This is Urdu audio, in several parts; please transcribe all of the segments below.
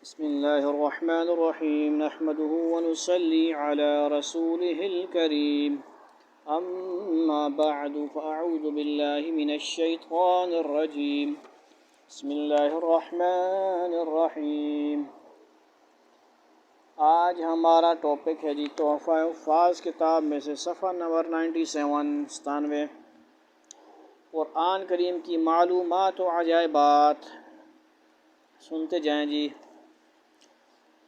بسم الله الرحمن الرحيم نحمده ونصلي على رسوله الكريم أما بعد فأعوذ بالله من الشيطان الرجيم بسم الله الرحمن الرحيم آج ہمارا ٹاپک ہے تحفہ حفاظ کتاب میں سے صفحہ نمبر 97 قرآن کریم کی معلومات و عجائبات سنتے جائیں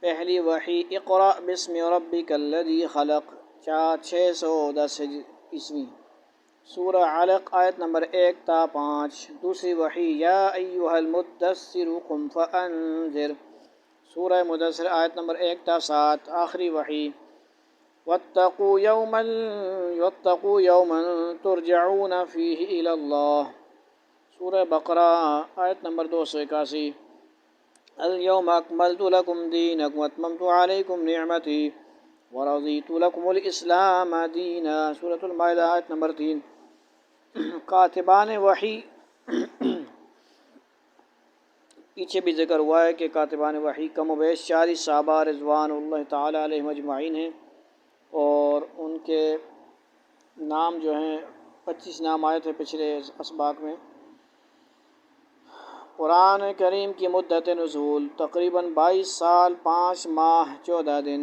پہلی وحی اقرأ بسم ربک الذی خلق 610 عیسوی سورہ علق آیت نمبر 1 تا 5 دوسری وحی یا ایہا المدثر قم فانذر سورہ مدثر آیت نمبر 1 تا 7 آخری وحی واتقوا یوما ترجعون فیہ الی اللہ سورہ بقرہ آیت نمبر 281 اليوم اکملت لکم دینکم واتممت علیکم نعمتی ورضیت لکم الاسلام دینا سورۃ المائدہ آیت نمبر 3 کاتبان وحی پیچھے بھی ذکر ہوا ہے کہ کاتبان وحی کم و بیش 40 صحابہ رضوان اللہ تعالی علیہم اجمعین ہیں اور ان کے نام جو ہیں 25 نام آئے تھے پچھلے اسباق میں۔ قرآن کریم کی مدت نزول تقریباً 22 سال 5 ماہ 14 دن۔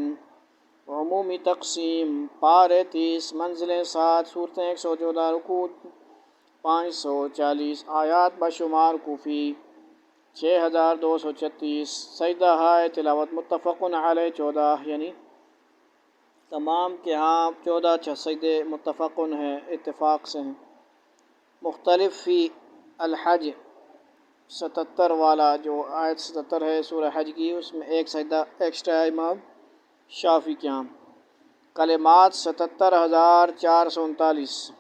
عمومی تقسیم پارے 30 منزلیں 7 صورتیں 114 رکوع 540 آیات بشمار کوفی 6236 سجدہ ہائے تلاوت متفق علیہ 14 یعنی تمام کے ہاں 14 سجدے متفق ہیں اتفاق سے ہیں۔ مختلف فی الحج 77 والا جو آیت 77 ہے سورہ حج کی اس میں ایک سجدہ ایکسٹرا امام شافعی کے ہاں۔ کلمات 77,439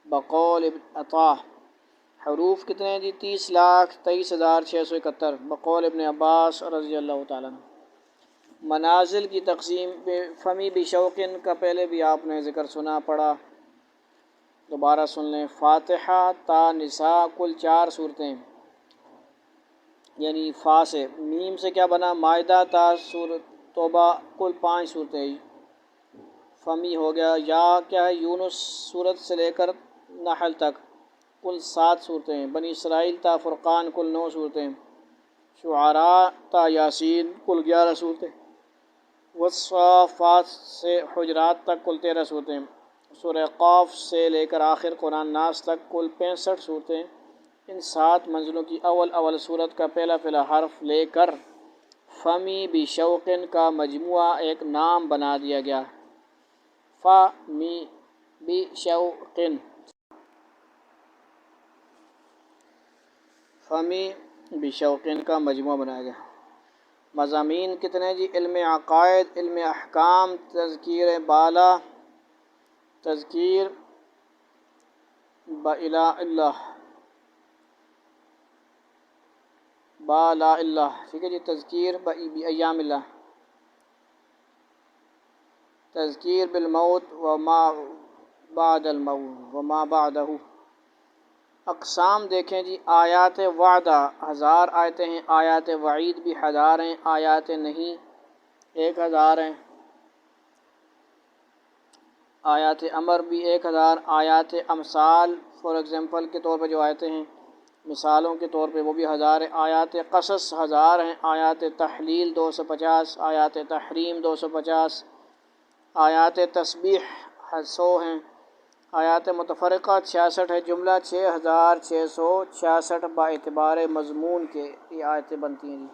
بقول ابن عطا حروف کتنے ہیں 30,23,671 بقول ابن عباس رضی اللہ تعالیٰ عنہ۔ منازل کی تقسیم فمی بشوقن کا پہلے بھی آپ نے ذکر سنا پڑھا، دوبارہ سن لیں۔ فاتحہ تا نساء کل 4 صورتیں یعنی فا سے، میم سے کیا بنا مائدہ تا سورۃ توبہ کل 5 صورتیں، فمی ہو گیا۔ یا کیا ہے یونس سورت سے لے کر نحل تک کل 7 صورتیں، بنی اسرائیل تا فرقان کل 9 صورتیں، شعراء تا یاسین کل 11 صورتیں، والصافات سے حجرات تک کل 13 صورتیں، سورہ قاف سے لے کر آخر قرآن ناس تک کل 65 صورتیں۔ ان 7 منزلوں کی اول صورت کا پہلا حرف لے کر فمی بشوقن کا مجموعہ ایک نام بنا دیا گیا۔ فمی بشوقن، فمی بشوقن کا مجموعہ بنایا گیا۔ مضامین کتنے علم عقائد، علم احکام، تذکیر بالا، تذکیر بإلا اللہ بالا اللہ، ٹھیک ہے تذکیر بایام اللہ، تذکیر بالموت وما بعد الموت وما بعدہ۔ اقسام دیکھیں آیات وعدہ 1000 آیتیں ہیں، آیات وعید بھی 1000 ہیں، آیات نہیں 1000 ہیں، آیات امر بھی 1000، آیات امثال فار ایگزامپل کے طور پہ جو آیتیں ہیں مثالوں کے طور پہ وہ بھی 1000 ہیں، آیات قصص 1000 ہیں، آیات تحلیل 250، آیات تحریم 250، آیات تسبیح 100 ہیں، آیات متفرقہ 66 ہے، جملہ 6666 با اعتبار مضمون کے یہ آیتیں بنتی ہیں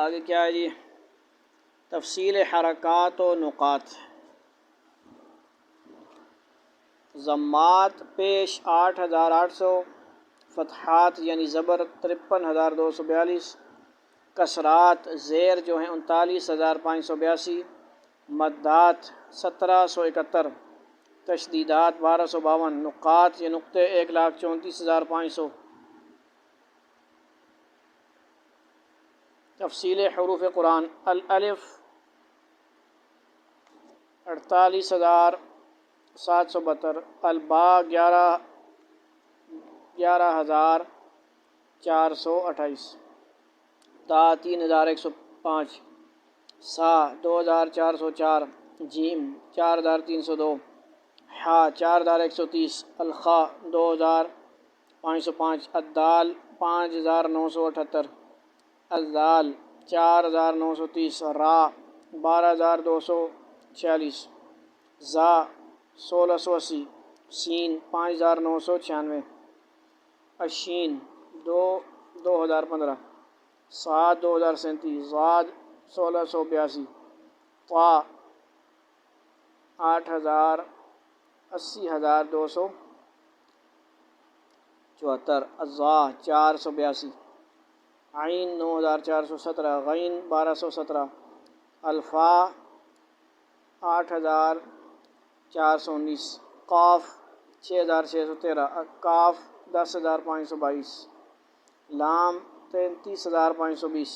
آگے کیا ہے تفصیل حرکات و نقاط۔ ضمات پیش 8800، فتحات یعنی زبر 53,242، کسرات زیر جو ہیں 39,582، مدات 1771، تشدیدات 1252، نقاط یہ نقطے 1,34,500۔ تفصیل حروف قرآن الالف 48,772، البا 11,428، تا 3105، سا 2404، جیم 4302، حا 4130، الخا 2505، الدال 5978، الذال 4930، را 12246، زا 1680، سین 5996، الشین 2015، صاد 2037، ضاد 1682، طا 80,274، الضا 482، عین 9417، غین 1217، الفا 8419، قاف 6613، کاف 10,522، لام 33,520،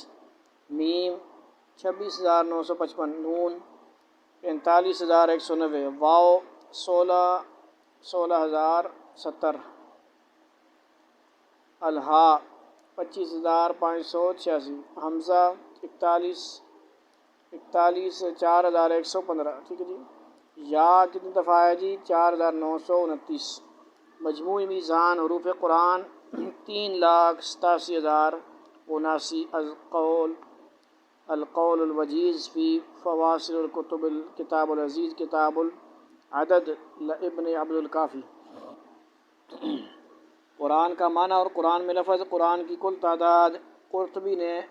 میم 26,955، نون 45,190، واو 16,070، الہا 25,586، حمزہ 41,41,4115، ٹھیک ہے جی۔ یا کتنی دفعہ ہے جی؟ 4,929۔ مجموعی میزان حروف قرآن 3,87,079۔ القول الوجیز فی فواصل الکتب الکتاب العزیز کتاب العدد لابن عبد الکافی۔ قرآن کا معنی اور قرآن میں لفظ۔ قرآن کی کل تعداد قرطبی نے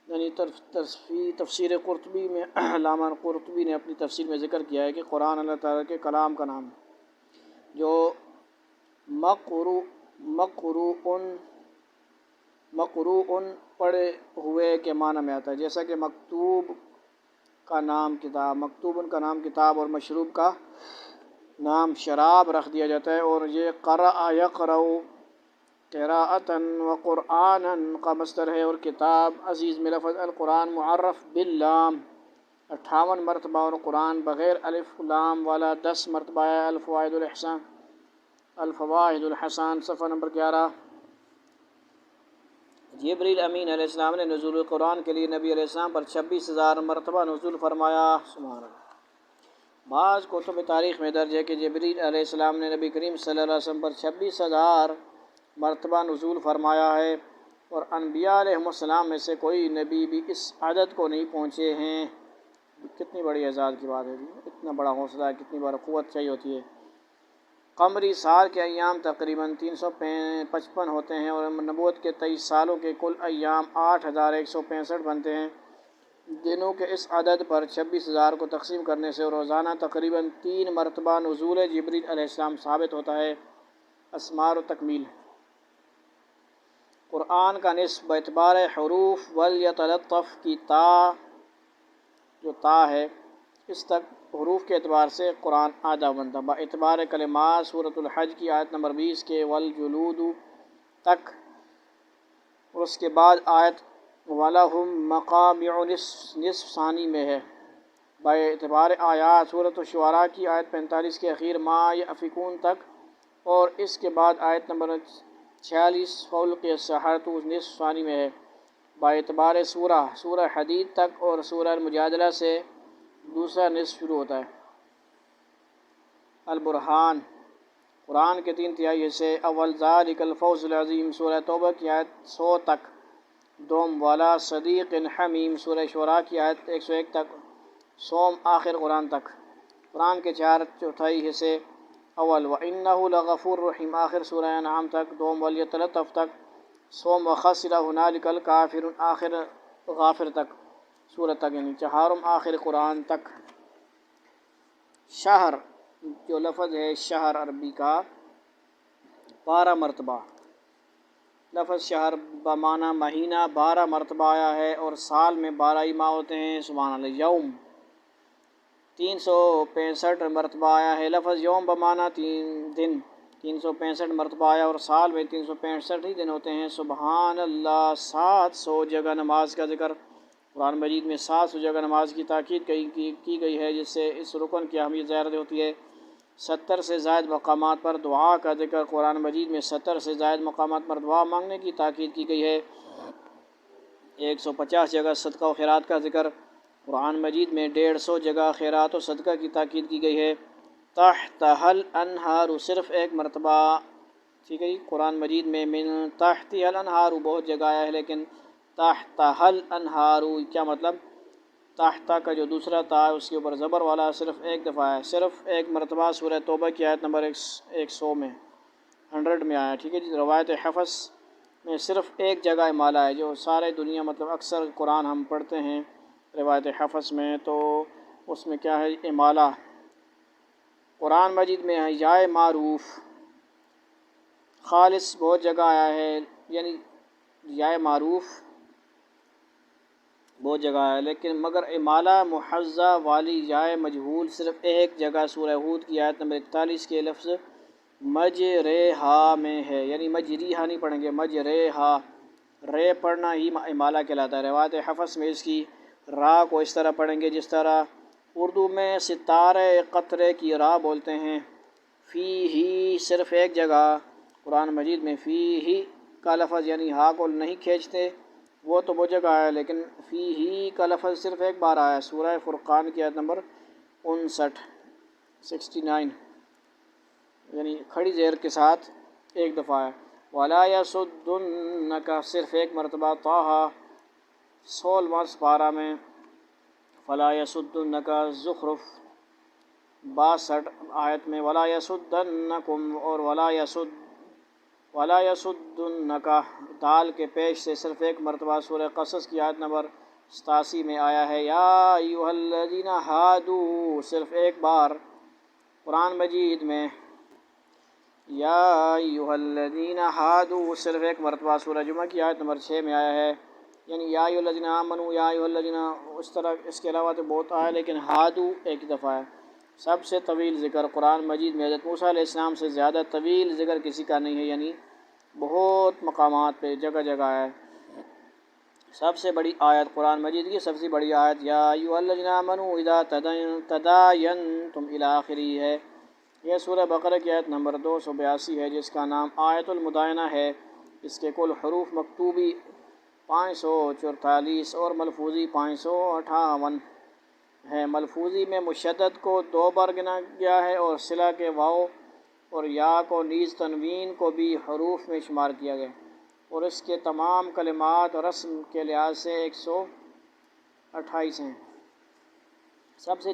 یعنی تفسیر قرطبی میں علامہ قرطبی نے اپنی تفسیر میں ذکر کیا ہے کہ قرآن اللہ تعالیٰ کے کلام کا نام ہے، جو مقروء پڑھے ہوئے کے معنی میں آتا ہے، جیسا کہ مکتوب کا نام کتاب، مکتوبن کا نام کتاب، اور مشروب کا نام شراب رکھ دیا جاتا ہے، اور یہ قرأ یقرأ قراءۃً و قرآنًا کا مصدر ہے، اور کتاب عزیز میں لفظ القرآن معرف باللام 58 مرتبہ، اور قرآن بغیر الف لام والا 10 مرتبہ ہے۔ الفوائد الحسان صفحہ نمبر 11۔ جبریل امین علیہ السلام نے نزول قرآن کے لیے نبی علیہ السلام پر 26,000 مرتبہ نزول فرمایا۔ سبحان اللہ۔ بعض کتب تاریخ میں درج ہے کہ جبریل علیہ السلام نے نبی کریم صلی اللہ علیہ وسلم پر 26,000 مرتبہ نزول فرمایا ہے، اور انبیاء علیہ السلام میں سے کوئی نبی بھی اس عدد کو نہیں پہنچے ہیں۔ کتنی بڑی اعزاز کی بات ہے جی، اتنا بڑا حوصلہ ہے، کتنی بڑا قوت چاہیے ہوتی ہے۔ قمری سال کے ایام تقریباً 355 ہوتے ہیں، اور نبوت کے 23 سالوں کے کل ایام 8,165 بنتے ہیں۔ دنوں کے اس عدد پر 26,000 کو تقسیم کرنے سے روزانہ تقریباً 3 مرتبہ نزول جبریل علیہ السلام ثابت ہوتا ہے۔ اسمار و تکمیل۔ قرآن کا نصف باعتبار حروف ولیتلطف کی تا، جو تا ہے، اس تک حروف کے اعتبار سے قرآن آدھا بنتا۔ با اعتبار کلمات سورۃ الحج کی آیت نمبر 20 کے والجلود تک، اور اس کے بعد آیت وَلَهُم مَّقَامِعُ نصف ثانی میں ہے۔ با اعتبار آیات سورۃ الشعراء کی آیت 45 کے اخیر ما یأفکون تک، اور اس کے بعد آیت نمبر 46 فَأُلْقِیَ السَّحَرَةُ نصف ثانی میں ہے۔ با اعتبار سورہ حدید تک، اور سورہ المجادلہ سے دوسرا نصف شروع ہوتا ہے۔ البرہان۔ قرآن کے 3 تہائی حصے۔ اول ذالک الفوز العظیم سورہ توبہ کی آیت 100 تک، دوم والا صدیق حمیم سورہ شعراء کی آیت 101 تک، سوم آخر قرآن تک۔ قرآن کے 4 چوتھائی حصے۔ اول وَإِنَّهُ لَغَفُورٌ رَحِيمٌ آخر سورہ انعام تک، دوم وَلْيَتَلَطَّف تک، سوم وَخَسِرَ هُنَالِكَ الْكَافِرُونَ آخر غافر تک سورہ تک، یعنی چہارم آخر قرآن تک۔ شہر، جو لفظ ہے شہر عربی کا 12 مرتبہ، لفظ شہر بمعنی مہینہ 12 مرتبہ آیا ہے، اور سال میں 12 ہی ماہ ہوتے ہیں۔ سبحان اللہ۔ یوم 365 مرتبہ آیا ہے، لفظ یوم بمعنی دن 365 مرتبہ آیا، اور سال میں 365 ہی دن ہوتے ہیں۔ سبحان اللہ۔ 700 جگہ نماز کا ذکر قرآن مجید میں 700 جگہ نماز کی تاکید کی گئی ہے، جس سے اس رکن کی اہمیت ظاہر ہوتی ہے۔ 70 سے زائد مقامات پر دعا کا ذکر قرآن مجید میں 70 سے زائد مقامات پر دعا مانگنے کی تاکید کی گئی ہے۔ 150 جگہ صدقہ و خیرات کا ذکر، قرآن مجید میں 150 جگہ خیرات و صدقہ کی تاکید کی گئی ہے۔ تحتہا الانہار صرف ایک مرتبہ، ٹھیک ہے جی، قرآن مجید میں من تحتہا الانہار بہت جگہ آیا ہے، لیکن تحتہا الانہار کیا مطلب؟ تحتہ کا جو دوسرا تا ہے اس کے اوپر زبر والا صرف ایک دفعہ ہے، صرف ایک مرتبہ سورہ توبہ کی آیت نمبر 100 میں 100 میں آیا، ٹھیک ہے جی۔ روایت حفظ میں صرف ایک جگہ امالہ ہے، جو سارے دنیا مطلب اکثر قرآن ہم پڑھتے ہیں روایت حفظ میں، تو اس میں کیا ہے امالہ۔ قرآن مجید میں ہے یائے معروف خالص بہت جگہ آیا ہے، یعنی یائے معروف بہت جگہ ہے، لیکن مگر امالہ محضہ والی یائے مجہول صرف ایک جگہ سورہ ہود کی آیت نمبر 41 کے لفظ مجریہا میں ہے، یعنی مجریہا نہیں پڑھیں گے، مجریہا، رے پڑھنا ہی امالہ کہلاتا ہے۔ روایت حفظ میں اس کی را کو اس طرح پڑھیں گے جس طرح اردو میں ستارے قطرے کی را بولتے ہیں۔ فی ہی صرف ایک جگہ قرآن مجید میں فی ہی کا لفظ یعنی ہا کو نہیں کھینچتے، وہ تو وہ جگہ ہے، لیکن فی ہی کا لفظ صرف ایک بار آیا ہے، سورہ فرقان کی آیت نمبر 69 یعنی کھڑی زیر کے ساتھ ایک دفعہ ہے۔ وَلَا يَصُدُّنَّكَ صرف ایک مرتبہ طٰہٰ 16 پارہ میں، فَلَا يَصُدُّنَّكَ زخرف 62 آیت میں، وَلَا يَصُدَّنَّكُمْ اور وَلَا يَصُدُّنَّكَ دال کے پیش سے صرف ایک مرتبہ سورہ قصص کی آیت نمبر 87 میں آیا ہے۔ یا ایھا الذین ھادوا صرف ایک بار قرآن مجید میں، یا ایھا الذین ھادوا صرف ایک مرتبہ سورہ جمعہ کی آیت نمبر 6 میں آیا ہے، یعنی یا ایھا الذین آمنوا، یا ایھا الذین، اس طرح اس کے علاوہ تو بہت آیا، لیکن ھادوا ایک دفعہ ہے۔ سب سے طویل ذکر قرآن مجید میں حضرت موسیٰ علیہ السلام سے زیادہ طویل ذکر کسی کا نہیں ہے، یعنی بہت مقامات پہ جگہ جگہ ہے۔ سب سے بڑی آیت قرآن مجید کی سب سے بڑی آیت یا ایھا الذین آمنوا اذا تداینتم الی آخری ہے۔ یہ سورہ بقرہ کی آیت نمبر 282 ہے، جس کا نام آیت المدائنہ ہے۔ اس کے کل حروف مکتوبی 544 اور ملفوظی 558 ہے۔ ملفوظی میں مشدد کو 2 بار گنا گیا ہے، اور صلہ کے واو اور یا کو نیز تنوین کو بھی حروف میں شمار کیا گیا، اور اس کے تمام کلمات اور رسم کے لحاظ سے 128 ہیں۔ سب سے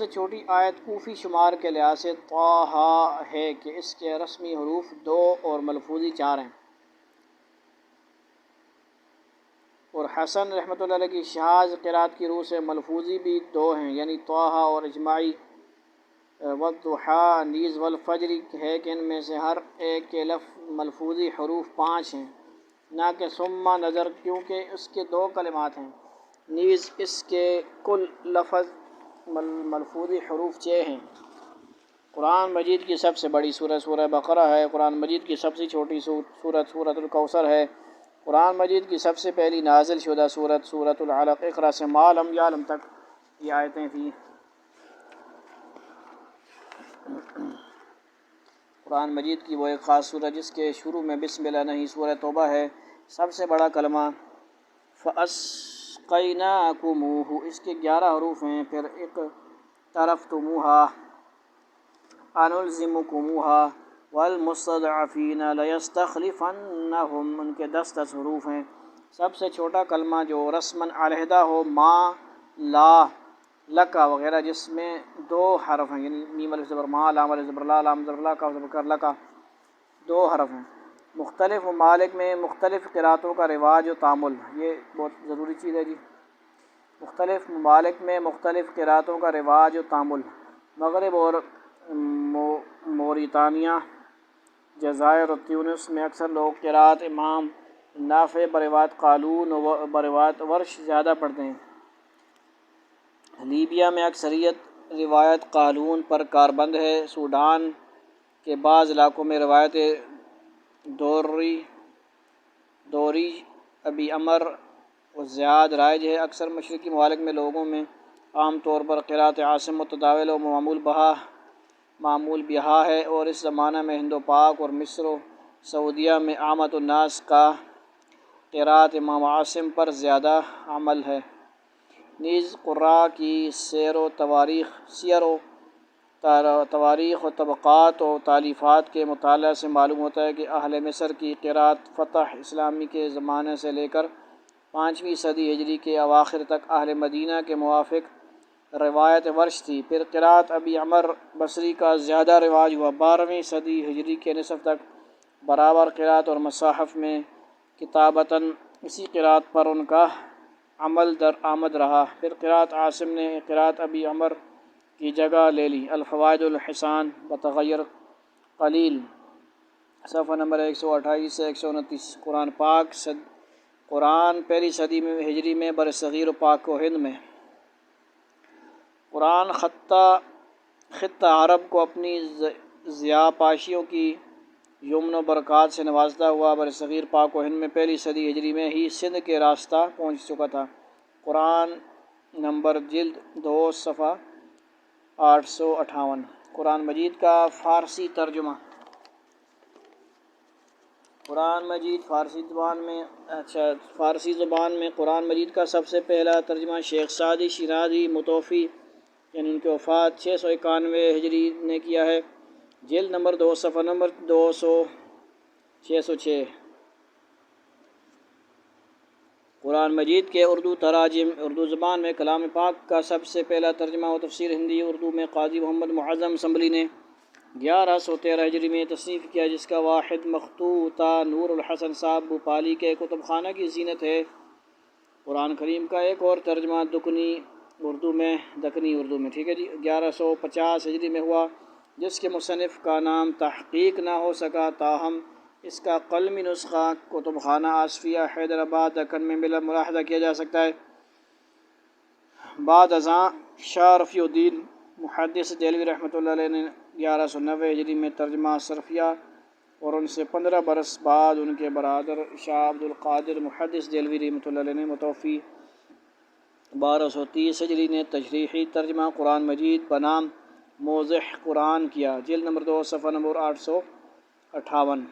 چھوٹی آیت کوفی شمار کے لحاظ سے طٰہٰ ہے کہ اس کے رسمی حروف 2 اور ملفوظی 4 ہیں، اور حسن رحمۃ اللہ علیہ کی شاذ قرات کی روح سے ملفوظی بھی 2 ہیں، یعنی طٰہٰ، اور اجماعی والضحیٰ نیز والفجر ہے کہ ان میں سے ہر ایک کے ملفوظی حروف 5 ہیں، نہ کہ ثم نظر، کیونکہ اس کے 2 کلمات ہیں، نیز اس کے کل لفظ ملفوظی حروف 6 ہیں۔ قرآن مجید کی سب سے بڑی سورہ سورہ بقرہ ہے۔ قرآن مجید کی سب سے چھوٹی سورت سورۃ الکوثر ہے۔ قرآن مجید کی سب سے پہلی نازل شدہ سورۃ العلق، اقرأ سے ما لم یعلم تک یہ آیتیں تھیں۔ قرآن مجید کی وہ ایک خاص سورہ جس کے شروع میں بسم اللہ نہیں، سورہ توبہ ہے۔ سب سے بڑا کلمہ فَأَسْقَيْنَاكُمُوهُ، اس کے 11 حروف ہیں۔ پھر اقترفتموها، أَنُلْزِمُكُمُوهَا، وَالْمُسْتَضْعَفِينَ لَيَسْتَخْلِفَنَّهُمْ، ان کے 10 حروف ہیں۔ سب سے چھوٹا کلمہ جو رسماً علیحدہ ہو، ما، لا، لکا وغیرہ، جس میں 2 حرف ہیں، یعنی میم الف زبر ما، لام الف زبر لا، لام زبر لا، کاف زبر کر، لکا 2 حرف ہیں۔ مختلف ممالک میں مختلف قراتوں کا رواج و تعامل، یہ بہت ضروری چیز ہے جی۔ مختلف ممالک میں مختلف قراتوں کا رواج و تعامل، مغرب اور موریتانیہ، جزائر اور تیونس میں اکثر لوگ قرات امام نافع بروایت قالون و بروایت ورش زیادہ پڑھتے ہیں۔ لیبیا میں اکثریت روایت قالون پر کاربند ہے۔ سوڈان کے بعض علاقوں میں روایت دوری ابی عمر و زیاد رائج ہے۔ اکثر مشرقی ممالک میں لوگوں میں عام طور پر قرات عاصم متداول و معمول بہا ہے، اور اس زمانہ میں ہند و پاک اور مصر و سعودیہ میں عامۃ الناس کا قراءت امام عاصم پر زیادہ عمل ہے۔ نیز قراء کی سیر و تواریخ و طبقات و تالیفات کے مطالعہ سے معلوم ہوتا ہے کہ اہل مصر کی قراءت فتح اسلامی کے زمانے سے لے کر 5ویں صدی ہجری کے اواخر تک اہل مدینہ کے موافق روایت ورش تھی۔ پھر قراءت ابی عمر بصری کا زیادہ رواج ہوا۔ 12ویں صدی ہجری کے نصف تک برابر قراءت اور مصاحف میں کتابتاً اسی قراءت پر ان کا عمل درآمد رہا۔ پھر قراءت عاصم نے قراءت ابی عمر کی جگہ لے لی۔ الفوائد الحسان بتغیر قلیل، صفحہ نمبر 128 سے 129۔ قرآن پہلی صدی میں ہجری میں برصغیر و پاک و ہند میں۔ قرآن خطہ عرب کو اپنی ضیاءپاشیوں کی یمن و برکات سے نوازتا ہوا برصغیر پاک و ہند میں پہلی صدی ہجری میں ہی سندھ کے راستہ پہنچ چکا تھا۔ قرآن نمبر جلد 2 صفحہ 858۔ قرآن مجید کا فارسی ترجمہ۔ فارسی زبان میں قرآن مجید کا سب سے پہلا ترجمہ شیخ سعدی شیرازی متوفی یعنی ان کی وفات 691 ہجری نے کیا ہے۔ جلد نمبر 2 صفحہ نمبر 606۔ قرآن مجید کے اردو تراجم۔ اردو زبان میں کلام پاک کا سب سے پہلا ترجمہ و تفسیر ہندی اردو میں قاضی محمد معظم اسمبلی نے 1113 ہجری میں تصنیف کیا، جس کا واحد مخطوطہ نور الحسن صاحب بھوپالی کے کتب خانہ کی زینت ہے۔ قرآن کریم کا ایک اور ترجمہ دکنی اردو میں 1150 ہجری میں ہوا، جس کے مصنف کا نام تحقیق نہ ہو سکا، تاہم اس کا قلمی نسخہ کتب خانہ آصفیہ حیدرآباد دکن میں ملاحظہ کیا جا سکتا ہے۔ بعد ازاں شاہ رفیع الدین محدث دہلوی رحمۃ اللہ علیہ نے 1190 ہجری میں ترجمہ صرفیہ اور ان سے 15 برس بعد ان کے برادر شاہ عبد القادر محدث دہلوی رحمۃ اللہ علیہ نے متوفی 1230 ہجری نے تشریحی ترجمہ قرآن مجید بنام موضح قرآن کیا۔ جلد نمبر 2 صفحہ نمبر 858۔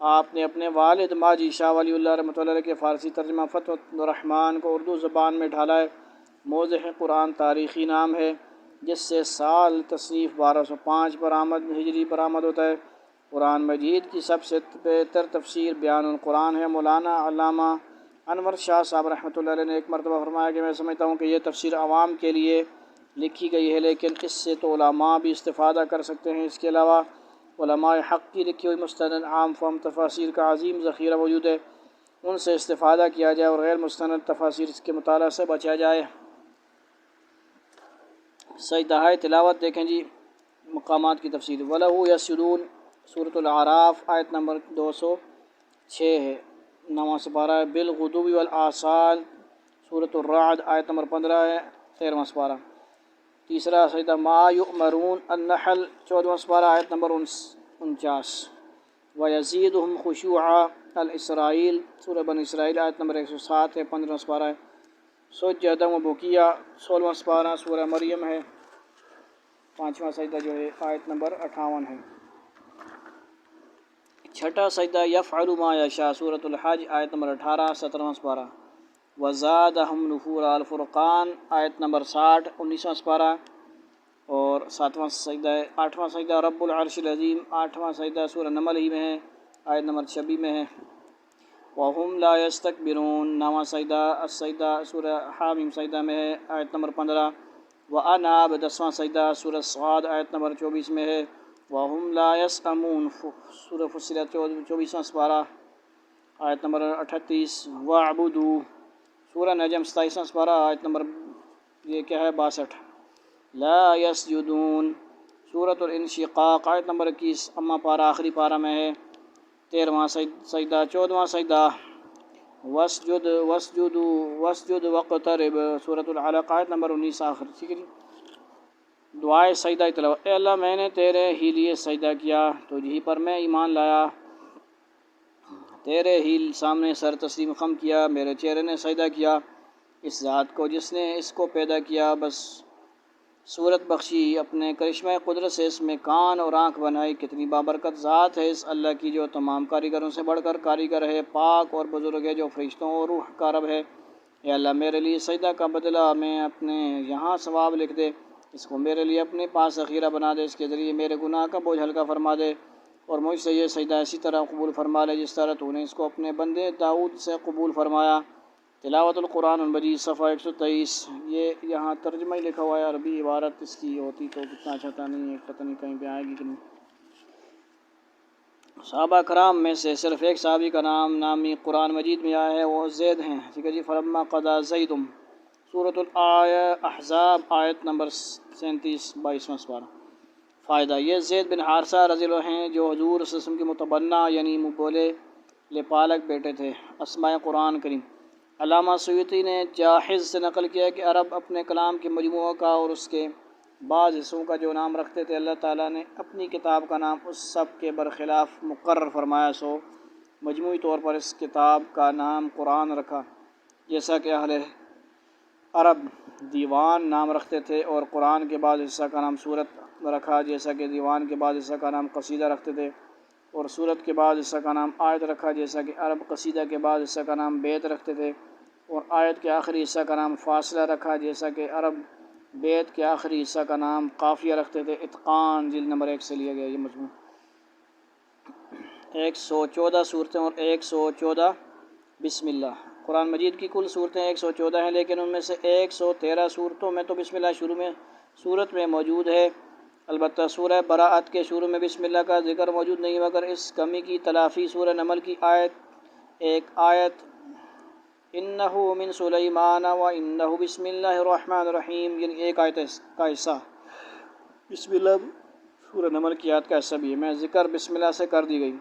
آپ نے اپنے والد ماجی شاہ ولی اللہ رحمۃ اللہ علیہ کے فارسی ترجمہ فتح الرحمن کو اردو زبان میں ڈھالا ہے۔ موضح قرآن تاریخی نام ہے جس سے سال تصنیف 1205 ہجری برآمد ہوتا ہے۔ قرآن مجید کی سب سے بہتر تفسیر بیان القرآن ہے۔ مولانا علامہ انور شاہ صاحب رحمۃ اللہ علیہ نے ایک مرتبہ فرمایا کہ میں سمجھتا ہوں کہ یہ تفسیر عوام کے لیے لکھی گئی ہے، لیکن اس سے تو علماء بھی استفادہ کر سکتے ہیں۔ اس کے علاوہ علماء حق کی لکھی ہوئی مستند عام فہم تفاسیر کا عظیم ذخیرہ موجود ہے، ان سے استفادہ کیا جائے اور غیر مستند تفاسیر کے مطالعہ سے بچا جائے۔ سجدہ تلاوت دیکھیں جی، مقامات کی تفسیر۔ وَلَهُ يَسْجُدُونَ سورۃ الاعراف آیت نمبر 206 ہے، 9واں سپارہ ہے۔ بِالْغُدُوِّ وَالْآصَالِ سورۃ الرعد آیت نمبر 15 ہے، 13واں سپارہ۔ تیسرا سجدہ ما یؤمرون النحل 14واں سپارہ آیت نمبر 49۔ وَيَزِيدُهُمْ خُشُوعًا الاسرائیل سورہ بنی اسرائیل آیت نمبر 107 ہے، 15واں سپارہ ہے۔ سجدہ و بکیہ 16واں سپارہ سورہ مریم ہے، 5واں سجدہ جو ہے آیت نمبر 58 ہے۔ چھٹا سجدہ یفعل ما یشاء سورۃ الحج آیت نمبر 18، 17واں سپارہ۔ وزادہم نفورا الفرقان آیت نمبر 60، 19واں سپارہ اور 7واں سجدہ ہے۔ 8واں سجدہ رب العرش العظیم 8واں سجدہ سورہ نمل ہی میں ہے، آیت نمبر 26 میں ہے۔ وَهُمْ لَا يَسْتَكْبِرُونَ 9واں سجدہ السجدہ سورہ حامیم سجدہ میں ہے، آیت نمبر 15۔ وَأَنَابَ 10واں سجدہ سورہ صاد آیت نمبر 24 میں ہے۔ وَهُمْ لَا يَسْأَمُونَ سورہ فصلت 24واں سپارہ آیت نمبر 38۔ وَاعْبُدُوا سورہ نجم 27واں سپارہ آیت نمبر یہ کیا ہے 62۔ لا يسجدون سورۃ الانشقاق آیت نمبر 21 اما پارہ آخری پارہ میں ہے، 13واں سجدہ۔ 14واں سجدہ وَاسْجُدْ وَاقْتَرِب سورۃ العلق آیت نمبر 19 آخر، ٹھیک ہے جی۔ دعائے سجدہ تلاوت۔ اے اللہ میں نے تیرے ہی لیے سجدہ کیا، تجھ ہی پر میں ایمان لایا، تیرے ہی سامنے سر تسلیم خم کیا، میرے چہرے نے سجدہ کیا اس ذات کو جس نے اس کو پیدا کیا، بس صورت بخشی اپنے کرشمہ قدرت سے اس میں کان اور آنکھ بنائی، کتنی بابرکت ذات ہے اس اللہ کی جو تمام کاریگروں سے بڑھ کر کاریگر ہے، پاک اور بزرگ ہے جو فرشتوں اور روح کا رب ہے۔ اے اللہ میرے لیے سجدہ کا بدلہ میں اپنے یہاں ثواب لکھ دے، اس کو میرے لیے اپنے پاس ذخیرہ بنا دے، اس کے ذریعے میرے گناہ کا بوجھ ہلکا فرما دے، اور مجھ سے یہ سجدہ اسی طرح قبول فرما لے جس طرح تو نے اس کو اپنے بندے داؤد سے قبول فرمایا۔ تلاوت القرآن المجید صفحہ 123۔ یہ یہاں ترجمہ ہی لکھا ہوا ہے، عربی عبارت اس کی ہوتی تو کتنا اچھا تھا، نہیں ہے، پتہ نہیں کہیں پہ آئے گی کہ نہیں۔ صحابہ کرام میں سے صرف ایک صحابی کا نامی قرآن مجید میں آیا ہے، وہ زید ہیں، ٹھیک ہے جی۔ فلما قضا زید، سورۃ الاحزاب آیت نمبر 37 22واں سپارہ۔ فائدہ، یہ زید بن حارثہ رضی اللہ عنہ ہیں جو حضور صلی اللہ علیہ وسلم کے متبنہ یعنی مبولے لپالک بیٹے تھے۔ اسماء قرآن کریم، علامہ سیوطی نے جاحظ سے نقل کیا کہ عرب اپنے کلام کے مجموعہ کا اور اس کے بعض حصوں کا جو نام رکھتے تھے، اللہ تعالیٰ نے اپنی کتاب کا نام اس سب کے برخلاف مقرر فرمایا، سو مجموعی طور پر اس کتاب کا نام قرآن رکھا، جیسا کہ اہل عرب دیوان نام رکھتے تھے، اور قرآن کے بعد حصہ کا نام سورت رکھا، جیسا کہ دیوان کے بعد حصہ کا نام قصیدہ رکھتے تھے، اور سورت کے بعد حصہ کا نام آیت رکھا، جیسا کہ عرب قصیدہ کے بعد حصہ کا نام بیت رکھتے تھے، اور آیت کے آخری حصہ کا نام فاصلہ رکھا، جیسا کہ عرب بیت کے آخری حصہ کا نام قافیہ رکھتے تھے۔ اتقان جلد نمبر 1 سے لیا گیا یہ مضمون۔ 114 صورتیں اور 114 بسم اللہ۔ قرآن مجید کی کل صورتیں 114 ہیں، لیکن ان میں سے 113 صورتوں میں تو بسم اللہ شروع میں صورت میں موجود ہے، البتہ سورہ براءت کے شروع میں بسم اللہ کا ذکر موجود نہیں، مگر اس کمی کی تلافی سورہ نمل کی ایک آیت انہو من سلیمان و انہو بسم اللہ الرحمن الرحیم، یعنی ایک آیت کا حصہ بسم اللہ سورہ نمل کی آیت کا حصہ بھی ہے، میں ذکر بسم اللہ سے کر دی گئی،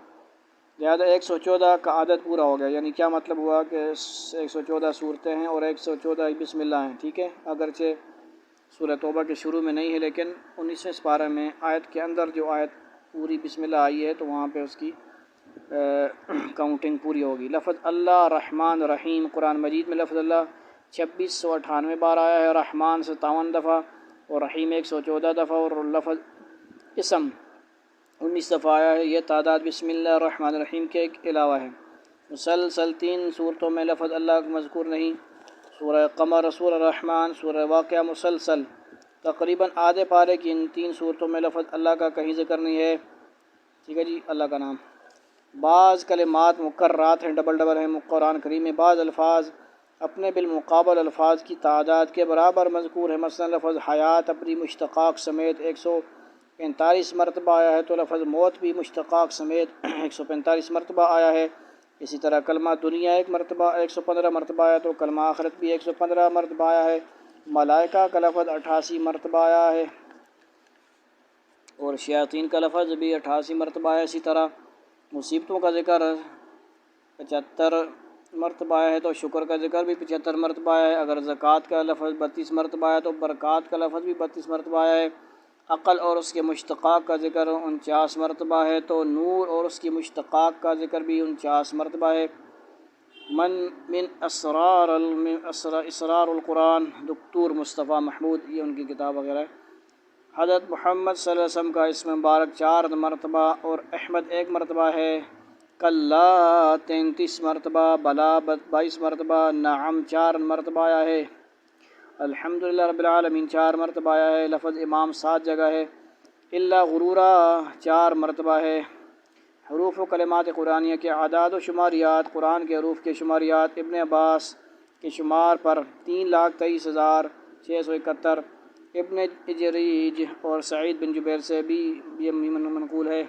لہٰذا 114 کا عدد پورا ہو گیا۔ یعنی کیا مطلب ہوا کہ 114 صورتیں ہیں اور 114 بسم اللہ ہیں، ٹھیک ہے، اگرچہ سورہ توبہ کے شروع میں نہیں ہے، لیکن 19ویں سپارہ میں آیت کے اندر جو آیت پوری بسم اللہ آئی ہے تو وہاں پہ اس کی کاؤنٹنگ پوری ہوگی۔ لفظ اللہ رحمان رحیم، قرآن مجید میں لفظ اللہ 2698 بار آیا ہے، رحمان 57 دفعہ اور رحیم 114 دفعہ، اور لفظ اسم 19 دفعہ آیا ہے۔ یہ تعداد بسم اللہ الرحمن الرحیم کے علاوہ ہے۔ مسلسل 3 صورتوں میں لفظ اللہ مذکور نہیں، سورہ قمر، سورہ رحمان، سورہ واقعہ، مسلسل تقریباً آدھے پارے کی ان 3 صورتوں میں لفظ اللہ کا کہیں ذکر نہیں ہے، ٹھیک ہے جی، اللہ کا نام۔ بعض کلمات مکررات ہیں، ڈبل ہیں قرآن کریم میں، بعض الفاظ اپنے بالمقابل الفاظ کی تعداد کے برابر مذکور ہے، مثلا لفظ حیات اپنی مشتقاق سمیت 145 مرتبہ آیا ہے، تو لفظ موت بھی مشتقاق سمیت 145 مرتبہ آیا ہے۔ اسی طرح کلمہ دنیا 115 مرتبہ آیا، تو کلمہ آخرت بھی 115 مرتبہ آیا ہے۔ ملائکہ کا لفظ 88 مرتبہ آیا ہے، اور شیاطین کا لفظ بھی 88 مرتبہ آیا۔ اسی طرح مصیبتوں کا ذکر 75 مرتبہ آیا ہے، تو شکر کا ذکر بھی 75 مرتبہ آیا ہے۔ اگر زکوٰۃ کا لفظ 32 مرتبہ آیا تو برکات کا لفظ بھی 32 مرتبہ آیا ہے۔ عقل اور اس کے مشتقات کا ذکر 49 مرتبہ ہے، تو نور اور اس کی مشتقات کا ذکر بھی 49 مرتبہ ہے۔ من اسرار القرآن، دکتور مصطفیٰ محمود، یہ ان کی کتاب وغیرہ ہے۔ حضرت محمد صلی اللہ علیہ وسلم کا اسم مبارک 4 مرتبہ اور احمد 1 مرتبہ ہے، کلا 33 مرتبہ، بلا 22 مرتبہ، نعم 4 مرتبہ آیا ہے، الحمدللہ رب العالمین 4 مرتبہ آیا ہے۔ لفظ امام 7 جگہ ہے، الا غرورا 4 مرتبہ ہے۔ حروف و کلمات قرآنیہ کے اعداد و شماریات، قرآن کے حروف کے شماریات ابن عباس کے شمار پر 3,23,671، ابن اجریج اور سعید بن جبیر سے بھی یہ منقول ہے۔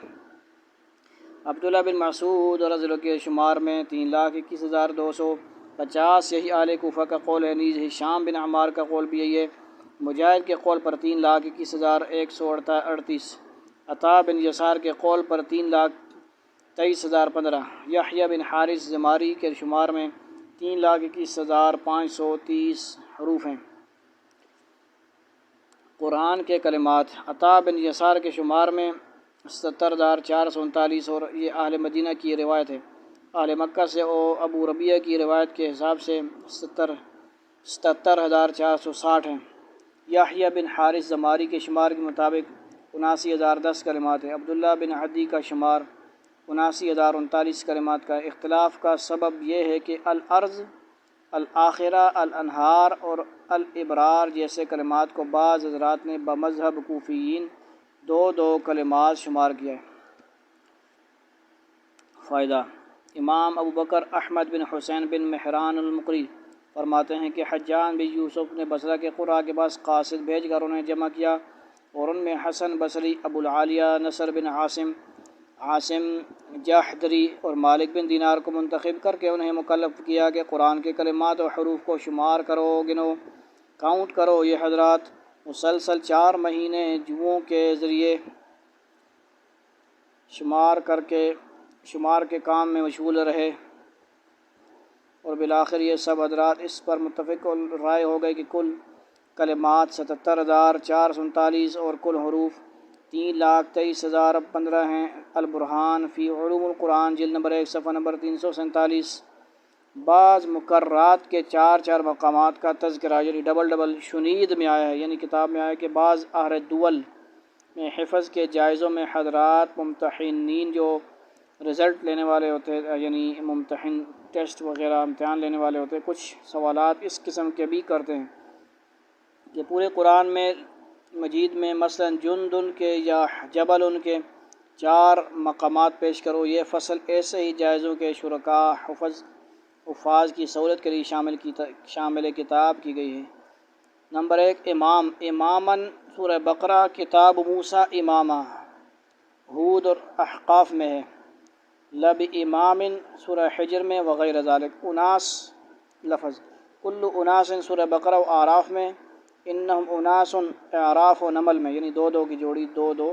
عبداللہ بن مسعود رضی اللہ عنہ کے شمار میں 3,21,250، یہی اہل کوفہ کا قول ہے، نیز ہشام بن عمار کا قول بھی یہی ہے۔ مجاہد کے قول پر 3,21,138، عطا بن یسار کے قول پر 3,23,015، یحییٰ بن حارث زماری کے شمار میں 3,21,530 حروف ہیں۔ قرآن کے کلمات، عطا بن یسار کے شمار میں 77,439، اور یہ اہل مدینہ کی روایت ہے۔ اہل مکہ سے ابو ربیعہ کی روایت کے حساب سے 77,460 ہیں۔ یحییٰ بن حارث زماری کے شمار کے مطابق 79,010 کلمات ہیں۔ عبداللہ بن عدی کا شمار 79,039 کلمات کا ہے۔ اختلاف کا سبب یہ ہے کہ الارض، الآخرہ، الانہار اور الابرار جیسے کلمات کو بعض حضرات نے بمذہب کوفیین 2 کلمات شمار کیا ہے۔ فائدہ: امام ابو بکر احمد بن حسین بن مہران المقری فرماتے ہیں کہ حجاج بن یوسف نے بصرہ کے قراء کے پاس قاصد بھیج کر انہیں جمع کیا اور ان میں حسن بصری، ابو العالیہ، نصر بن عاصم جاحدری اور مالک بن دینار کو منتخب کر کے انہیں مکلف کیا کہ قرآن کے کلمات و حروف کو شمار کرو، گنو، کاؤنٹ کرو۔ یہ حضرات مسلسل 4 مہینے جوؤں کے ذریعے شمار کے کام میں مشغول رہے اور بالآخر یہ سب حضرات اس پر متفق رائے ہو گئے کہ کل کلمات 77,439 اور کل حروف 3,23,015 ہیں۔ البرہان فی علوم القرآن جلد نمبر 1 صفحہ نمبر 347۔ بعض مقررات کے 4 مقامات کا تذکرہ یعنی ڈبل شنید میں آیا ہے، یعنی کتاب میں آیا ہے کہ بعض اہل دول میں حفظ کے جائزوں میں حضرات ممتحنین جو رزلٹ لینے والے ہوتے ہیں، یعنی ممتحن ٹیسٹ وغیرہ امتحان لینے والے ہوتے ہیں، کچھ سوالات اس قسم کے بھی کرتے ہیں کہ پورے قرآن میں مجید میں مثلا جندن کے یا جبل کے 4 مقامات پیش کرو۔ یہ فصل ایسے ہی جائزوں کے شرکاء حفاظ کی سہولت کے لیے شامل کتاب کی گئی ہے۔ نمبر 1 اماماً سورہ بقرہ، کتاب موسیٰ امامہ، ہود اور احقاف میں ہے۔ لب امام سورہ حجر میں وغیرہ ذالک۔ اناس لفظ کل اناس سورہ بقرہ و اعراف میں، انہم اناس اعراف و نمل میں، یعنی 2 کی جوڑی 2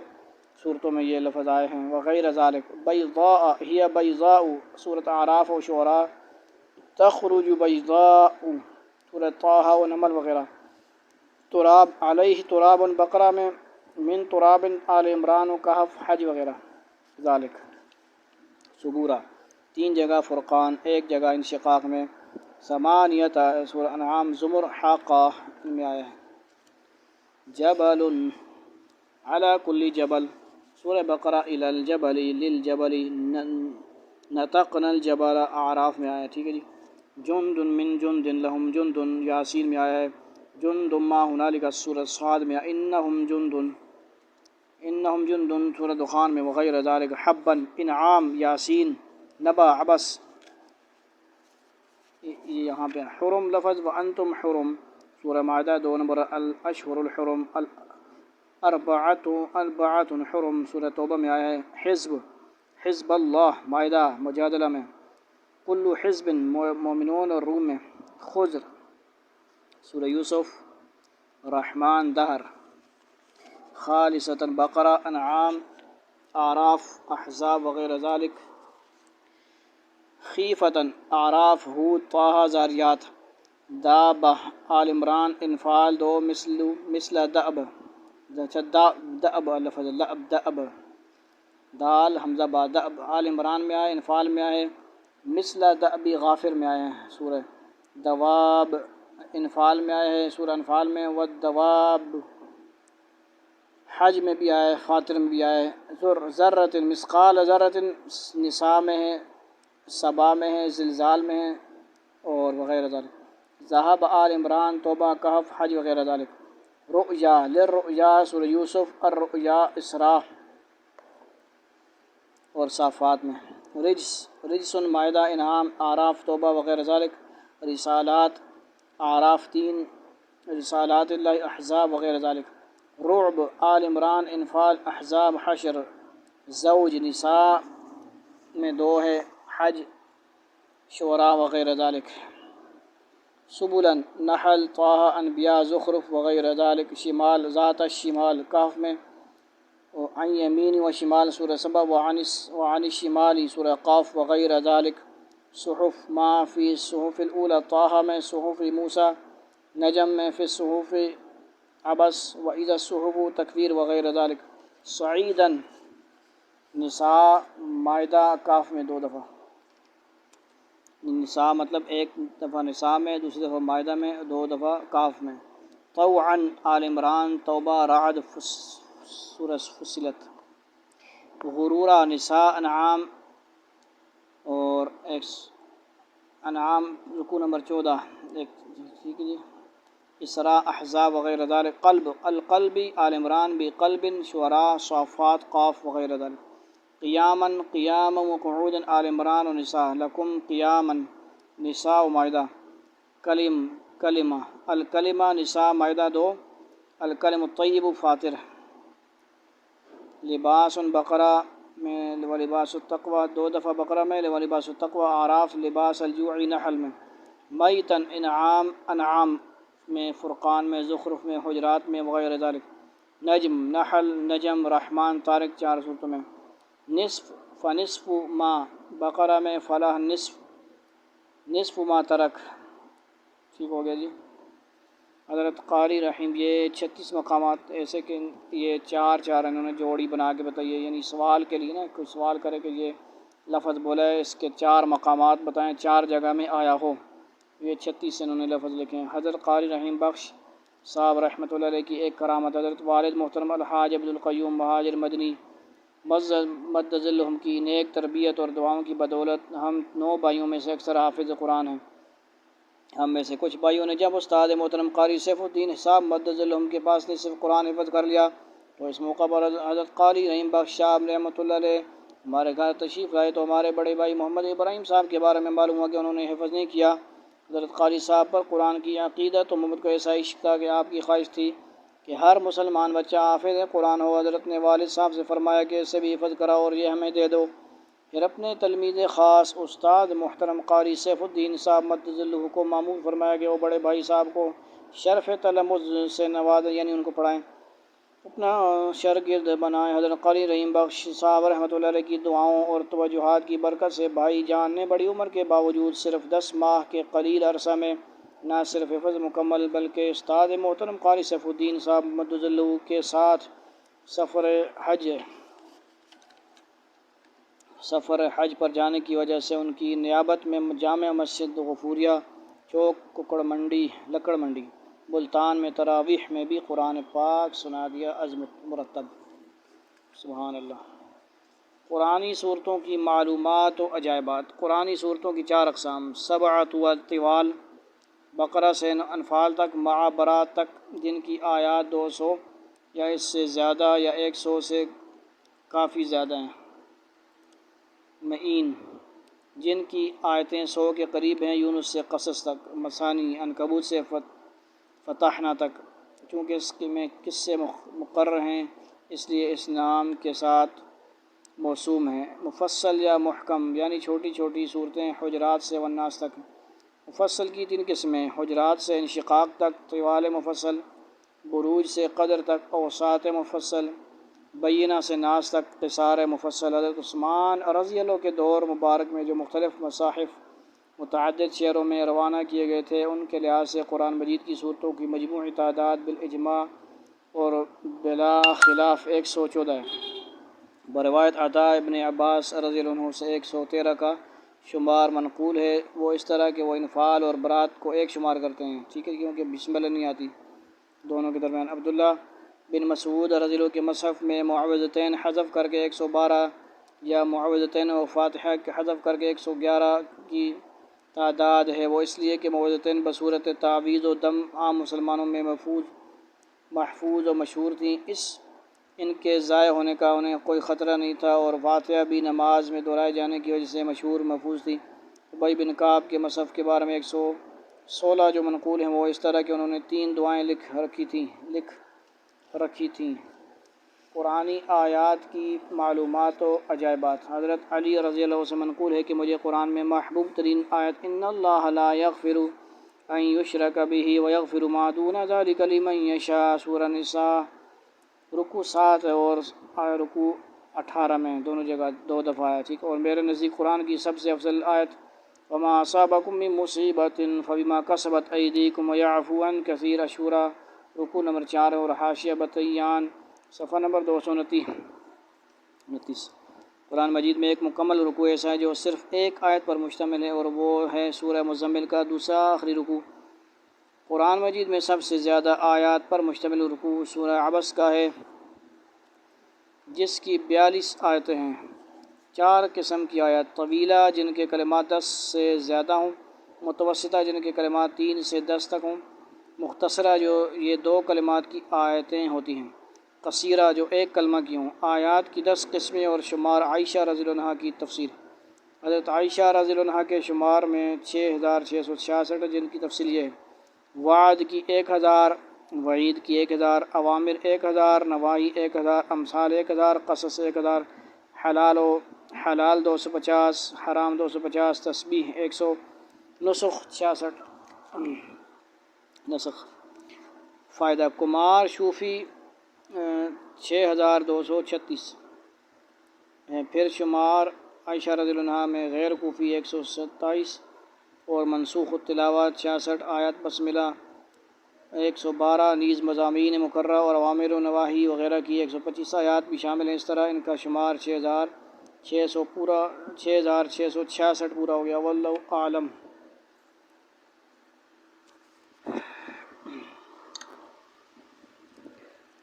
صورتوں میں یہ لفظ آئے ہیں۔ وغیرہ ذالک بیضاء ہی بیضاء سورۃ اعراف و شعراء، تخرج بیضاء سورۃ طٰہٰ و نمل وغیرہ۔ تراب علیہ تراب بقرہ میں، من تراب آل عمران و کہف حج وغیرہ ذالک۔ سبورہ 3 جگہ، فرقان 1 جگہ، انشقاق میں، ثمانیۃ سورہ انعام، زمر، حاقہ میں آیا ہے۔ جبل علی کل جبل سورہ بقرہ، الی الجبل للجبل، نطقنا الجبل اعراف میں آیا ہے، ٹھیک ہے جی۔ جند من جند لہم جند یاسین میں آیا ہے۔ جند ما ہنالک سورہ صاد میں، انہم جند سورہ دخان میں وغیرہ ذالک۔ حبا انعام یاسین نبا عبس، یہاں پہ حرم لفظ وانتم حرم سورہ مائدہ 2 نمبر الاشہر الحرم۔ اربعۃ حرم سورہ توبہ میں آیا ہے۔ حزب اللہ مائدہ مجادلہ میں۔ کل حزب مومنون اور روم میں۔ خضر سورہ یوسف، رحمان دہر۔ خالصۃ بقرہ، انعام، اعراف، احزاب وغیرہ ذالک۔ خیفتاً اعراف، ہود، طٰہٰ، ذاریات۔ دابہ آل عمران، انفال 2 مثل دأب، دأب لفظ دأب، دال حمزہ با، دأب آل عمران میں آئے، انفال میں آئے، مثل دأب غافر میں آئے ہیں سورہ۔ دواب انفال میں آئے ہیں سورہ انفال میں، والدواب حج میں بھی آئے، فاطر میں بھی آئے۔ ذرۃ مثقال ذرۃ نساء میں ہے، سبا میں ہے، زلزال میں ہے اور وغیرہ ذالک۔ ذہب آل عمران، توبہ، کہف، حج وغیرہ ذالک۔ رؤیا للرؤیا سورہ یوسف، الرؤیا، اسراء اور صافات میں۔ رجس مائدہ، انعام، اعراف، توبہ وغیرہ ذالک۔ رسالات اعراف 3، رسالات اللہ، احزاب وغیرہ ذالک۔ رعب آل عمران، انفال، احزاب، حشر۔ زوج نساء میں 2 ہے، حج، شعراء وغیرہ ذالک۔ سبلاً نحل، طٰہٰ، انبیاء، زخرف وغیرہ ذالک۔ شمال ذات الشمال کہف میں۔ عن یمین و شمال سورہ سبا، وعن الشمال سورہ قاف وغیرہ ذالک۔ صحف ما فی الصحف الاولی طٰہٰ میں، صحف موسیٰ، نجم میں، فی الصحف عبس، واذا الصحف تکویر وغیرہ ذالک۔ صعیداً نساء مائدہ کاف میں 2 دفعہ، نساء مطلب 1 دفعہ نساء میں، دوسری دفعہ مائدہ میں، 2 دفعہ کاف میں۔ طوعا آل عمران، توبہ، رعد، سورہ فصلت، غرورا نساء انعام، اور انعام رکوع نمبر 14، ٹھیک ہے جی، اسراء، احزاب وغیرہ ذالک، قلب، القلبی آل عمران، بقلب، شعراء، صافات، قاف وغیرہ ذالک، قیاما، قیام وقعودا آل عمران و نساء، لکم قیاما نساء و مائدہ، کلمہ، الکلمہ نساء مائدہ 2، الکلم الطیب فاطر، لباس بقرہ میں ولباس التقوی 2 دفعہ بقرہ میں، ولباس التقوی اعراف، لباس الجوع نحل میں، میتن انعام میں، فرقان میں، زخرف میں، حجرات میں وغیرہ ذالک، نجم، نحل، نجم، رحمان، طارق 4 صورتوں میں، نصف، فنصف ما بقرہ میں، فلاح نصف ما ترک، ٹھیک ہو گیا جی۔ حضرت قاری رحیم یہ 36 مقامات ایسے کہ یہ 4 انہوں نے جوڑی بنا کے بتائی ہے، یعنی سوال کے لیے نا، کوئی سوال کرے کہ یہ لفظ بولا ہے، اس کے 4 مقامات بتائیں، 4 جگہ میں آیا ہو، یہ 36 انہوں نے لفظ لکھے ہیں۔ حضرت قاری رحیم بخش صاحب رحمۃ اللہ علیہ کی ایک کرامت، حضرت والد محترم الحاج عبدالقیوم مہاجر مدنی مد ظلہم کی نیک تربیت اور دعاؤں کی بدولت ہم 9 بھائیوں میں سے اکثر حافظ قرآن ہیں۔ ہم میں سے کچھ بھائیوں نے جب استاد محترم قاری سیف الدین صاحب مد ظلہم کے پاس نے صرف قرآن حفظ کر لیا تو اس موقع پر حضرت قاری رحیم بخش صاحب رحمۃ اللہ علیہ ہمارے گھر تشریف لائے تو ہمارے بڑے بھائی محمد ابراہیم صاحب کے بارے میں معلوم ہوا کہ انہوں نے حفظ نہیں کیا۔ حضرت قاری صاحب پر قرآن کی عقیدت و محبت کو ایسا عشق تھا کہ آپ کی خواہش تھی کہ ہر مسلمان بچہ حافظ قرآن ہو۔ حضرت نے والد صاحب سے فرمایا کہ اسے بھی حفظ کراؤ اور یہ ہمیں دے دو۔ پھر اپنے تلمیذ خاص استاد محترم قاری سیف الدین صاحب مد ظلہ کو مامور فرمایا کہ وہ بڑے بھائی صاحب کو شرف تلمذ سے نوازیں، یعنی ان کو پڑھائیں، اپنا شاگرد بنائیں۔ حضرت قاری رحیم بخش صاحب رحمۃ اللہ علیہ کی دعاؤں اور توجہات کی برکت سے بھائی جان نے بڑی عمر کے باوجود صرف 10 ماہ کے قلیل عرصہ میں نہ صرف حفظ مکمل بلکہ استاد محترم قاری سیف الدین صاحب مد ظلہ کے ساتھ سفر حج پر جانے کی وجہ سے ان کی نیابت میں جامع مسجد غفوریہ چوک لکڑ منڈی ملتان میں تراویح میں بھی قرآن پاک سنا دیا مرتب۔ سبحان اللہ۔ قرآنی صورتوں کی معلومات و عجائبات۔ قرآنی صورتوں کی 4 اقسام: سبعۃ طوال، بقرہ سے انفال تک، مع برات تک، جن کی آیات 200 یا اس سے زیادہ یا 100 سے کافی زیادہ ہیں، معین، جن کی آیتیں 100 کے قریب ہیں، یونس سے قصص تک، مثانی، عنکبوت سے فتحنا تک، چونکہ اس میں قصے مقرر ہیں اس لیے اس نام کے ساتھ موسوم ہیں۔ مفصل یا محکم، یعنی چھوٹی چھوٹی صورتیں، حجرات سے والناس تک۔ مفصل کی 3 قسمیں: حجرات سے انشقاق تک، طوال مفصل، بروج سے قدر تک، اوساط مفصل، بینہ سے ناس تک، قصار مفصل۔ حضرت عثمان رضی اللہ کے دور مبارک میں جو مختلف مصاحف متعدد شہروں میں روانہ کیے گئے تھے، ان کے لحاظ سے قرآن مجید کی صورتوں کی مجموعی تعداد بالاجماع اور بلا خلاف 114 ہے۔ بروایت عطا ابن عباس رضی اللہ عنہ سے 113 کا شمار منقول ہے۔ وہ اس طرح کہ وہ انفال اور برات کو ایک شمار کرتے ہیں، ٹھیک ہے، کیونکہ بسم اللہ نہیں آتی دونوں کے درمیان۔ عبداللہ بن مسعود رضی اللہ کے مصحف میں معوذتین حذف کر کے 112 یا معوذتین و فاتحہ حذف کر کے 111 کی تعداد ہے۔ وہ اس لیے کہ معوذتین بصورت تعویذ و دم عام مسلمانوں میں محفوظ و مشہور تھیں، ان کے ضائع ہونے کا انہیں کوئی خطرہ نہیں تھا، اور فاتحہ بھی نماز میں دہرائے جانے کی وجہ سے مشہور محفوظ تھی۔ ابی بن کعب کے مصحف کے بارے میں 116 جو منقول ہیں وہ اس طرح کہ انہوں نے 3 دعائیں لکھ رکھی تھیں۔ قرآنی آیات کی معلومات و عجائبات۔ حضرت علی رضی اللہ عنہ سے منقول ہے کہ مجھے قرآن میں محبوب ترین آیت ان اللہ لا یغفر ان یشرک بہ ویغفر ما دون ذلک لمن یشاء، سورہ نساء رکوع 7 ہے اور رکوع 18 میں، دونوں جگہ 2 دفعہ ہے، ٹھیک۔ اور میرے نزدیک قرآن کی سب سے افضل آیت وما اصابکم من مصیبۃ فبما کسبت ایدیکم ویعفو عن کثیر، شورى رکوع نمبر 4 اور حاشیہ بطیان صفحہ نمبر 229۔ قرآن مجید میں ایک مکمل رکوع ایسا ہے جو صرف ایک آیت پر مشتمل ہے اور وہ ہے سورہ مزمل کا دوسرا آخری رکوع۔ قرآن مجید میں سب سے زیادہ آیات پر مشتمل رکوع سورہ عبس کا ہے، جس کی 42 آیتیں ہیں۔ 4 قسم کی آیات: طویلہ جن کے کلمات 10 سے زیادہ ہوں، متوسطہ جن کے کلمات 3 سے 10 تک ہوں، مختصرہ جو یہ 2 کلمات کی آیتیں ہوتی ہیں، قصیرہ جو 1 کلمہ کی ہوں۔ آیات کی 10 قسمیں اور شمار۔ عائشہ رضی اللہ عنہا کی تفسیر۔ حضرت عائشہ رضی اللہ عنہا کے شمار میں 6666 جن کی تفصیل یہ ہے: وعد کی 1000، وعید کی 1000، اوامر 1000، نواہی 1000، امثال 1000، قصص 1000، حلال 250، حرام 250، تسبیح 100، نسخ 66۔ نسخ فائدہ: کمار شوفی 6236 ہیں، پھر شمار عائشہ رضی اللہ عنہا میں غیر کوفی 127 اور منسوخ التلاوت 66 آیات بسملہ 112 نیز مضامین مکررہ اور اوامر و نواہی وغیرہ کی 125 آیات بھی شامل ہیں۔ اس طرح ان کا شمار 6666 پورا ہو گیا۔ واللہ اعلم۔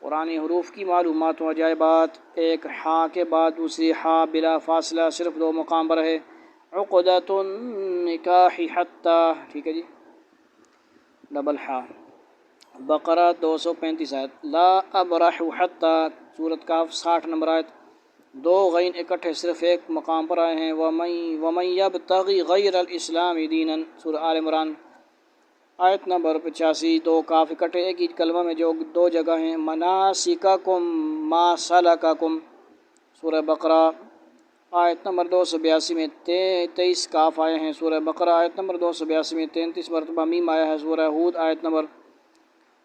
قرآنی حروف کی معلومات و عجائبات: ایک ہا کے بعد دوسری ہا بلا فاصلہ صرف 2 مقام پر ہے۔ عقدۃ النکاح حتی، ٹھیک ہے جی، ڈبل ہا۔ بقرہ 235 آیت۔ لا ابرح حتی، سورۃ کاف 60 نمبر آیت۔ 2 غین اکٹھے صرف 1 مقام پر آئے ہیں۔ ومن یبتغی غیر الاسلام دینا، سورہ آل عمران آیت نمبر 85۔ 2 کاف اکٹھے ایک ہی کلمہ میں جو 2 جگہ ہیں۔ مناسککم ما سلککم، سورہ بقرہ آیت نمبر 282 میں 23 کاف آئے ہیں۔ سورہ بقرہ آیت نمبر 282 میں 33 مرتبہ میم آیا ہے۔ سورہ ہود آیت نمبر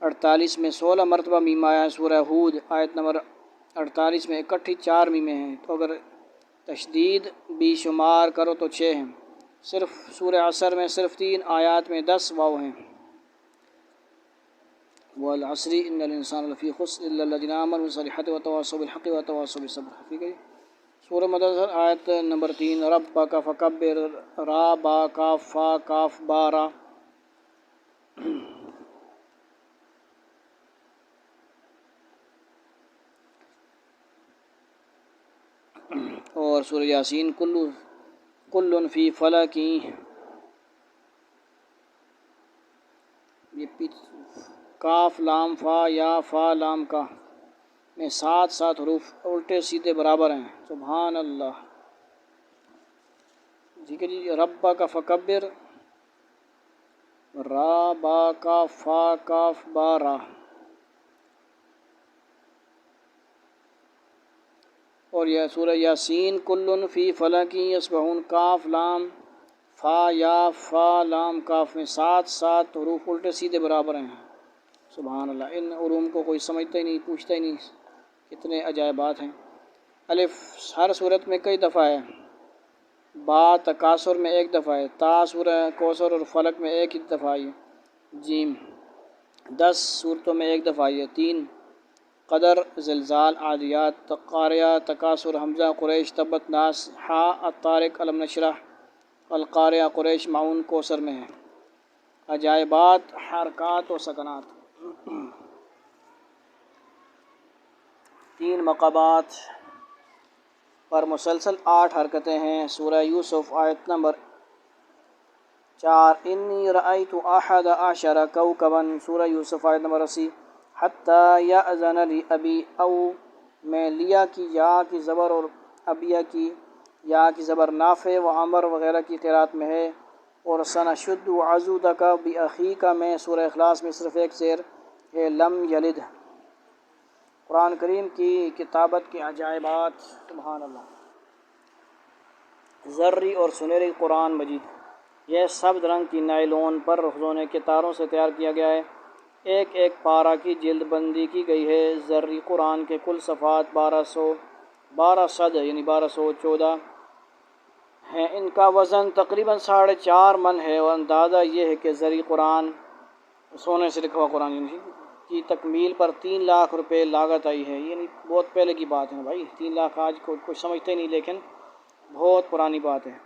48 میں 16 مرتبہ میم آیا ہے۔ سورہ ہود آیت نمبر 48 میں اکٹھی 4 میمیں ہیں، تو اگر تشدید بھی شمار کرو تو 6 ہیں۔ صرف سورہ عصر میں صرف 3 آیات میں 10 واو ہیں۔ والعصر ان الانسان لفی خسر الا الذین آمنوا بالصالحات وتواصوا بالحق وتواصوا بالصبر، ٹھیک ہے جی۔ سورہ مدثر آیت نمبر 3۔ ربک فکبر، را با کاف فا کاف با را۔ اور سورہ یاسین کل فی فلک، یہ کاف لام فا یا فا لام کا میں 7 حروف الٹے سیدھے برابر ہیں، سبحان اللہ، ٹھیک ہے جی۔ ربک فکبر، را با کاف فا کاف با را۔ اور یہ سورہ یاسین کل فی فلک یسبحون، کاف لام فا یا فا لام کاف میں 7 حروف الٹے سیدھے برابر ہیں، سبحان اللہ۔ ان علوم کو کوئی سمجھتا ہی نہیں، پوچھتا ہی نہیں، کتنے عجائبات ہیں۔ الف ہر صورت میں کئی دفعہ ہے۔ با تکاثر میں 1 دفعہ ہے۔ تا سورہ کوثر اور فلک میں 1 ہی دفعہ آئی ہے۔ جیم 10 صورتوں میں 1 دفعہ آئی ہے۔ 3 قدر، زلزال، عادیات، قاریہ، تکاثر، حمزہ، قریش، تبت، ناس، ہا، الطارق، علم نشرح، القاریہ، قریش، معون، کوثر میں ہے۔ عجائبات، حرکات و سکنات: 3 مقامات پر مسلسل 8 حرکتیں ہیں۔ سورہ یوسف آیت نمبر 4۔ انی رأیت احد عشر کوکبا، سورہ یوسف آیت نمبر 80۔ حتی یأذن لی ابی، او میں لیا کی یا کی زبر اور ابیہ کی یا کی زبر نافع و عمر وغیرہ کی قرات میں ہے۔ اور سنشد عضدک بأخیک میں سورہ اخلاص میں صرف 1 زیر ہے، لم یلد۔ قرآن کریم کی کتابت کے عجائبات، سبحان اللہ۔ زرعی اور سنہری قرآن مجید، یہ سبز رنگ کی نائلون پر رخزونے کے تاروں سے تیار کیا گیا ہے۔ 1 پارہ کی جلد بندی کی گئی ہے۔ زرعی قرآن کے کل صفحات 1200 یعنی 1214 ہیں۔ ان کا وزن تقریباً 4.5 من ہے، اور اندازہ یہ ہے کہ زرعی قرآن، سونے سے لکھا ہوا قرآن کی تکمیل پر 3 لاکھ روپے لاگت آئی ہے۔ یعنی بہت پہلے کی بات ہے بھائی، 3 لاکھ آج کوئی سمجھتے نہیں، لیکن بہت پرانی بات ہے۔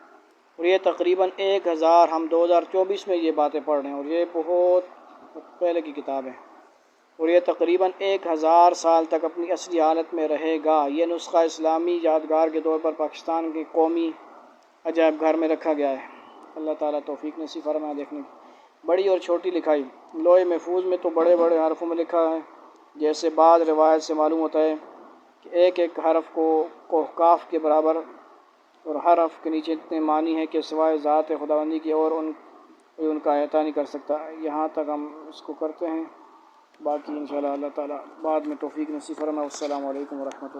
اور یہ تقریباً 1000، ہم 2024 میں یہ باتیں پڑھ رہے ہیں، اور یہ بہت پہلے کی کتاب ہے، اور یہ تقریباً 1000 سال تک اپنی اصلی حالت میں رہے گا۔ یہ نسخہ اسلامی یادگار کے طور پر پاکستان کے قومی عجائب گھر میں رکھا گیا ہے۔ اللہ تعالیٰ توفیق نصیب فرمائے دیکھنے کی۔ بڑی اور چھوٹی لکھائی، لوح محفوظ میں تو بڑے بڑے حرفوں میں لکھا ہے، جیسے بعض روایت سے معلوم ہوتا ہے کہ ایک ایک حرف کو کاف کے برابر، اور ہر حرف کے نیچے اتنے معنی ہیں کہ سوائے ذات خداوندی کی اور ان کا احاطہ نہیں کر سکتا۔ یہاں تک ہم اس کو کرتے ہیں، باقی انشاءاللہ اللہ تعالیٰ بعد میں توفیق نصیب فرمائے۔ السلام علیکم ورحمۃ اللہ۔